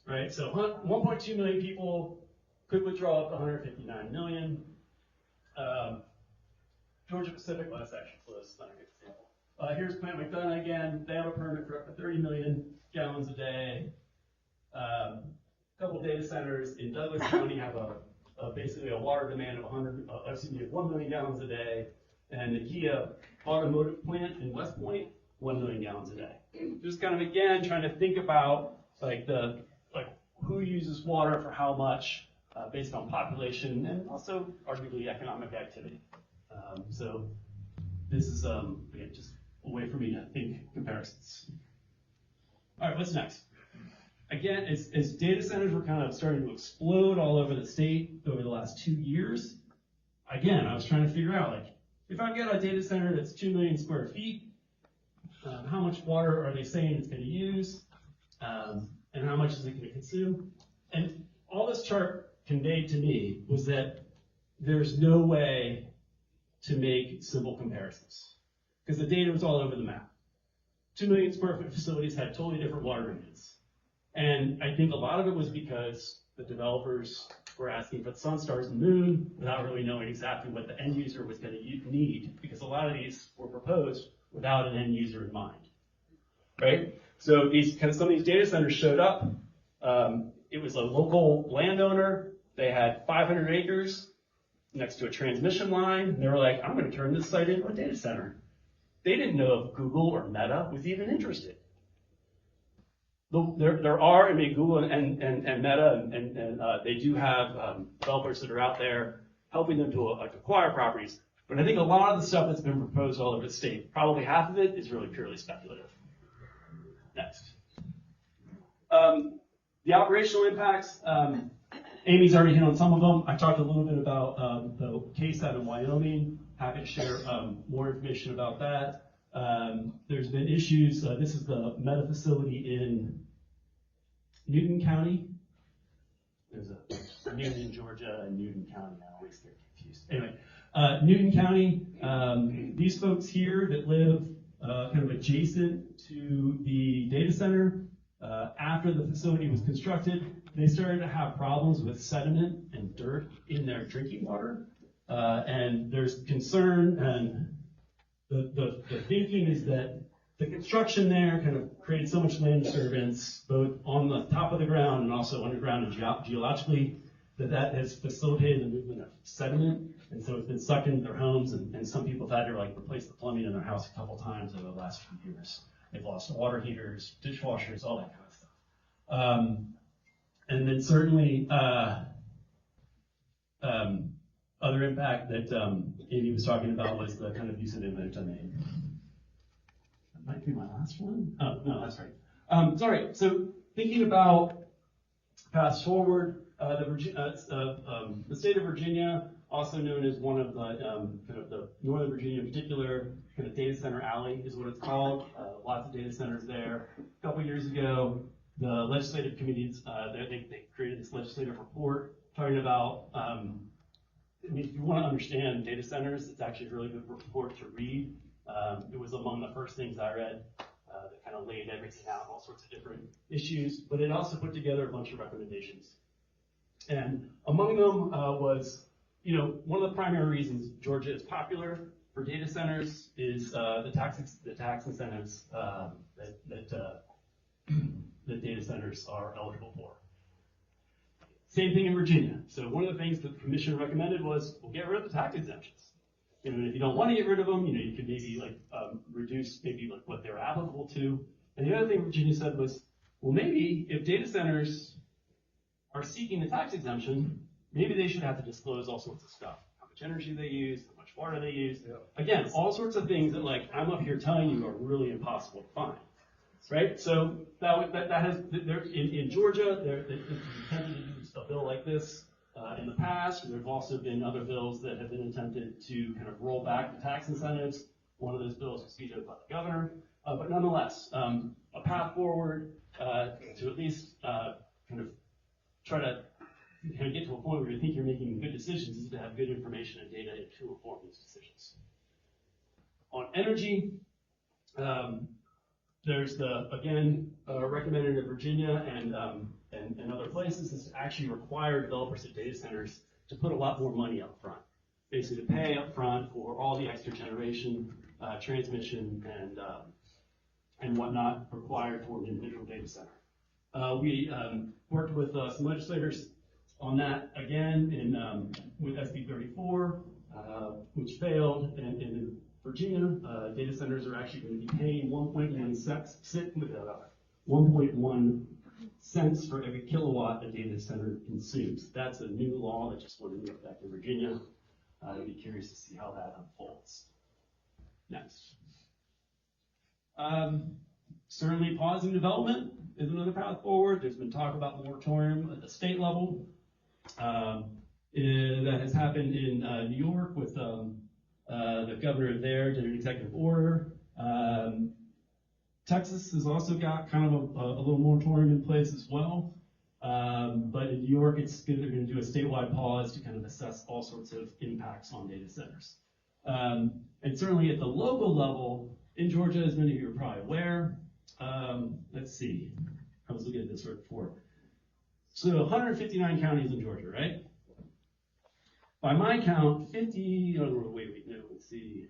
[SPEAKER 5] Right, so 1.2 million people could withdraw up to 159 million. Georgia Pacific, well, that's actually close, not a good example. Here's Plant McDonough again. They have a permit for up to 30 million gallons a day. A couple data centers in Douglas County have basically a water demand of 1 million gallons a day, and the Kia automotive plant in West Point, 1 million gallons a day. Just kind of again trying to think about like who uses water for how much based on population and also arguably economic activity. So this is again just a way for me to think comparisons. All right, what's next? Again, as data centers were kind of starting to explode all over the state over the last 2 years, again, I was trying to figure out, like, if I've got a data center that's 2 million square feet, how much water are they saying it's going to use, and how much is it going to consume? And all this chart conveyed to me was that there's no way to make simple comparisons, because the data was all over the map. 2 million square foot facilities had totally different water demands. And I think a lot of it was because the developers were asking for the sun, stars, and moon without really knowing exactly what the end user was going to need, because a lot of these were proposed without an end user in mind, right? So some of these data centers showed up it was a local landowner. They had 500 acres next to a transmission line. And they were like, I'm going to turn this site into a data center. They didn't know if Google or Meta was even interested. There are, I mean, Google and Meta, and they do have developers that are out there helping them to acquire properties. But I think a lot of the stuff that's been proposed all over the state, probably half of it is really purely speculative. Next. The operational impacts, Amy's already hit on some of them. I talked a little bit about the case out in Wyoming. Happy to share more information about that. There's been issues. This is the Meta facility in Newton County. There's a Newton, Georgia, and Newton County. I always get confused. Anyway, Newton County, these folks here that live kind of adjacent to the data center, after the facility was constructed, they started to have problems with sediment and dirt in their drinking water. And there's concern, and the thinking is that the construction there kind of created so much land disturbance, both on the top of the ground and also underground and geologically, that has facilitated the movement of sediment. And so it's been sucked into their homes, and some people have had to like replace the plumbing in their house a couple times over the last few years. They've lost water heaters, dishwashers, all that kind of stuff. And then certainly other impact that Amy was talking about was the kind of use of eminent domain. That might be my last one. Oh, no, that's right. Sorry, so thinking about fast forward, the state of Virginia, also known as one of the kind of the Northern Virginia in particular, kind of data center alley is what it's called. Lots of data centers there. A couple years ago, the legislative committees, they created this legislative report talking about, I mean, if you want to understand data centers, it's actually a really good report to read. It was among the first things I read that kind of laid everything out, all sorts of different issues, but it also put together a bunch of recommendations. And among them was, you know, one of the primary reasons Georgia is popular for data centers is the tax incentives that data centers are eligible for. Same thing in Virginia. So one of the things that the commission recommended was, well, get rid of the tax exemptions. And if you don't want to get rid of them, you know, you could maybe like reduce maybe like what they're applicable to. And the other thing Virginia said was, well, maybe if data centers are seeking the tax exemption, maybe they should have to disclose all sorts of stuff. How much energy they use, how much water they use. Yeah. Again, all sorts of things that like I'm up here telling you are really impossible to find. Right? So that has, in Georgia, they've attempted to do a bill like this in the past. There have also been other bills that have been attempted to kind of roll back the tax incentives. One of those bills was vetoed by the governor. But nonetheless, a path forward to at least kind of try to kind of get to a point where you think you're making good decisions is to have good information and data to inform these decisions. On energy, there's the, again, recommended in Virginia and other places is to actually require developers at data centers to put a lot more money up front. Basically to pay up front for all the extra generation, transmission, and whatnot required for an individual data center. We worked with some legislators on that again with SB 34, which failed, and in Virginia, data centers are actually going to be paying 1.1 cents for every kilowatt a data center consumes. That's a new law that just went into effect in Virginia. I'd be curious to see how that unfolds. Next. Certainly pausing development is another path forward. There's been talk about moratorium at the state level. That has happened in New York with the governor there did an executive order. Texas has also got kind of a little moratorium in place as well. But in New York, they're going to do a statewide pause to kind of assess all sorts of impacts on data centers. And certainly at the local level, in Georgia, as many of you are probably aware, let's see, I was looking at this right before. So 159 counties in Georgia, right? By my count, 50, oh, wait, no, let's see.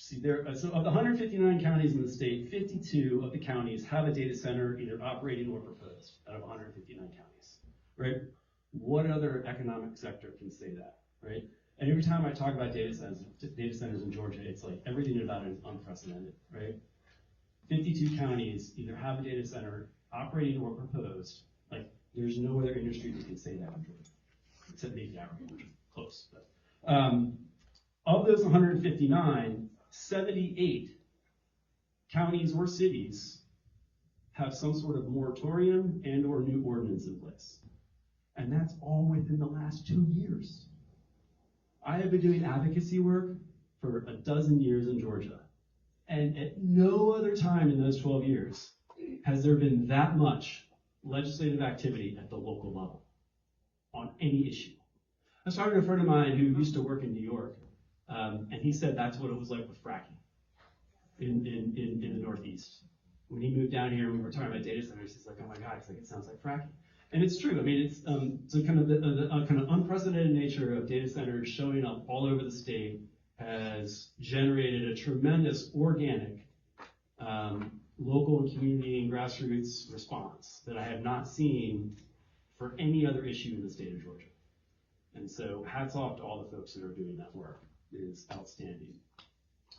[SPEAKER 5] see there, so of the 159 counties in the state, 52 of the counties have a data center either operating or proposed out of 159 counties, right? What other economic sector can say that, right? And every time I talk about data centers in Georgia, it's like everything about it is unprecedented, right? 52 counties either have a data center operating or proposed. Like, there's no other industry that can say that in Georgia, except maybe agriculture, close. But, of those 159, 78 counties or cities have some sort of moratorium and or new ordinance in place. And that's all within the last 2 years. I have been doing advocacy work for 12 years in Georgia. And at no other time in those 12 years has there been that much legislative activity at the local level on any issue. I was talking to a friend of mine who used to work in New York, and he said that's what it was like with fracking in the Northeast. When he moved down here, we were talking about data centers. He's like, "Oh my God!" It's like it sounds like fracking, and it's true. I mean, it's so kind of the kind of unprecedented nature of data centers showing up all over the state has generated a tremendous organic local and community and grassroots response that I have not seen for any other issue in the state of Georgia. And so hats off to all the folks that are doing that work. It is outstanding.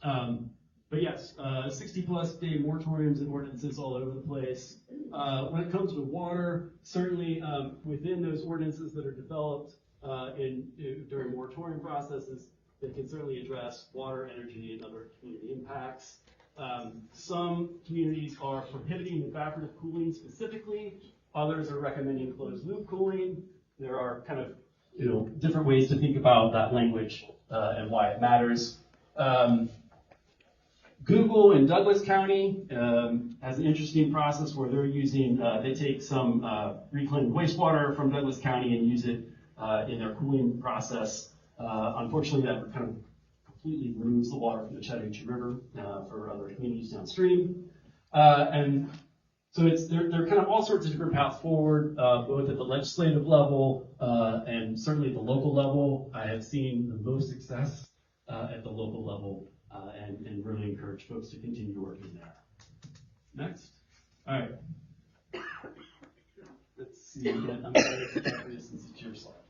[SPEAKER 5] But yes, 60-plus day moratoriums and ordinances all over the place. When it comes to water, certainly within those ordinances that are developed during moratorium processes, they can certainly address water, energy, and other community impacts. Some communities are prohibiting evaporative cooling specifically. Others are recommending closed-loop cooling. There are kind of different ways to think about that language and why it matters. Google in Douglas County has an interesting process where they're using, they take some reclaimed wastewater from Douglas County and use it in their cooling process. Unfortunately, that kind of completely removes the water from the Chattahoochee River for other communities downstream. And so there are kind of all sorts of different paths forward, both at the legislative level and certainly at the local level. I have seen the most success at the local level and really encourage folks to continue working there. Next. All right. Let's see. I'm going to protect this since it's your slide.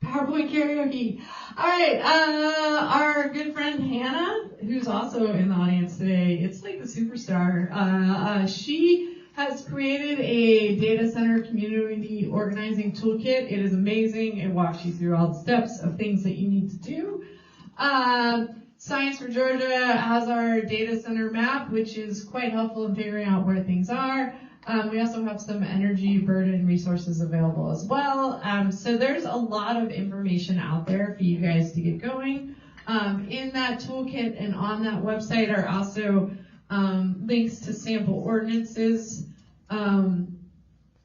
[SPEAKER 4] PowerPoint karaoke. All right, our good friend Hannah, who's also in the audience today, it's like the superstar. She has created a data center community organizing toolkit. It is amazing. It walks you through all the steps of things that you need to do. Science for Georgia has our data center map, which is quite helpful in figuring out where things are. We also have some energy burden resources available as well. So there's a lot of information out there for you guys to get going. In that toolkit and on that website are also links to sample ordinances,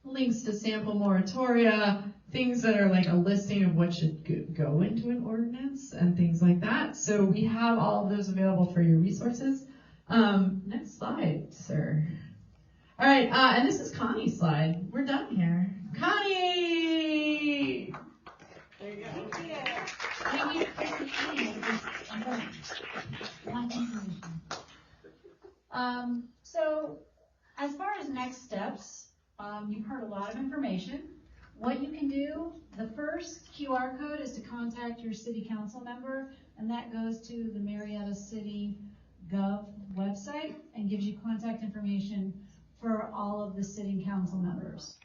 [SPEAKER 4] links to sample moratoria, things that are like a listing of what should go into an ordinance and things like that. So we have all of those available for your resources. Next slide, sir. All right, and this is Connie's slide. We're done here. Connie! There you go.
[SPEAKER 2] Thank you. So, as far as next steps, you've heard a lot of information. What you can do, the first QR code is to contact your city council member, and that goes to the Marietta City Gov website and gives you contact information for all of the city council members.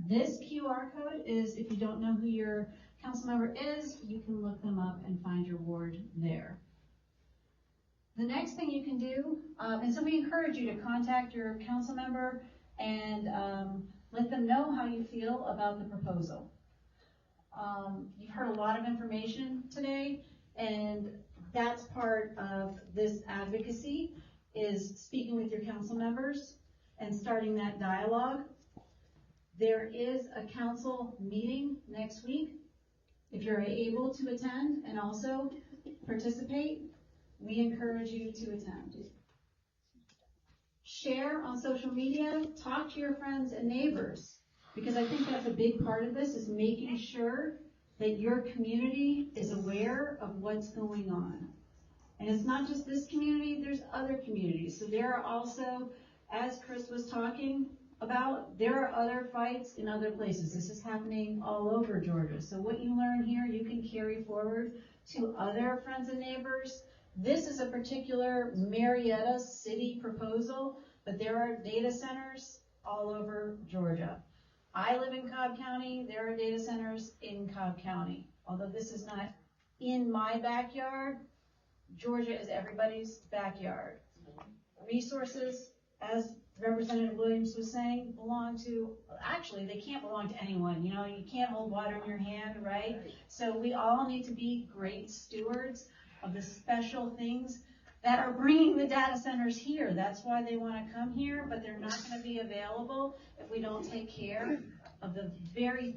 [SPEAKER 2] This QR code is, if you don't know who your council member is, you can look them up and find your ward there. The next thing you can do, and so we encourage you to contact your council member and let them know how you feel about the proposal. You've heard a lot of information today, and that's part of this advocacy, is speaking with your council members and starting that dialogue. There is a council meeting next week. If you're able to attend and also participate, we encourage you to attend. Share on social media, talk to your friends and neighbors, because I think that's a big part of this, is making sure that your community is aware of what's going on. And it's not just this community, there's other communities. So there are also, as Chris was talking about, there are other fights in other places. This is happening all over Georgia. So what you learn here, you can carry forward to other friends and neighbors. This is a particular Marietta city proposal, but there are data centers all over Georgia. I live in Cobb County. There are data centers in Cobb County. Although this is not in my backyard, Georgia is everybody's backyard. Resources, as Representative Williams was saying, belong to, actually, they can't belong to anyone. You know, you can't hold water in your hand, right? So we all need to be great stewards of the special things that are bringing the data centers here. That's why they want to come here, but they're not going to be available if we don't take care of the very thing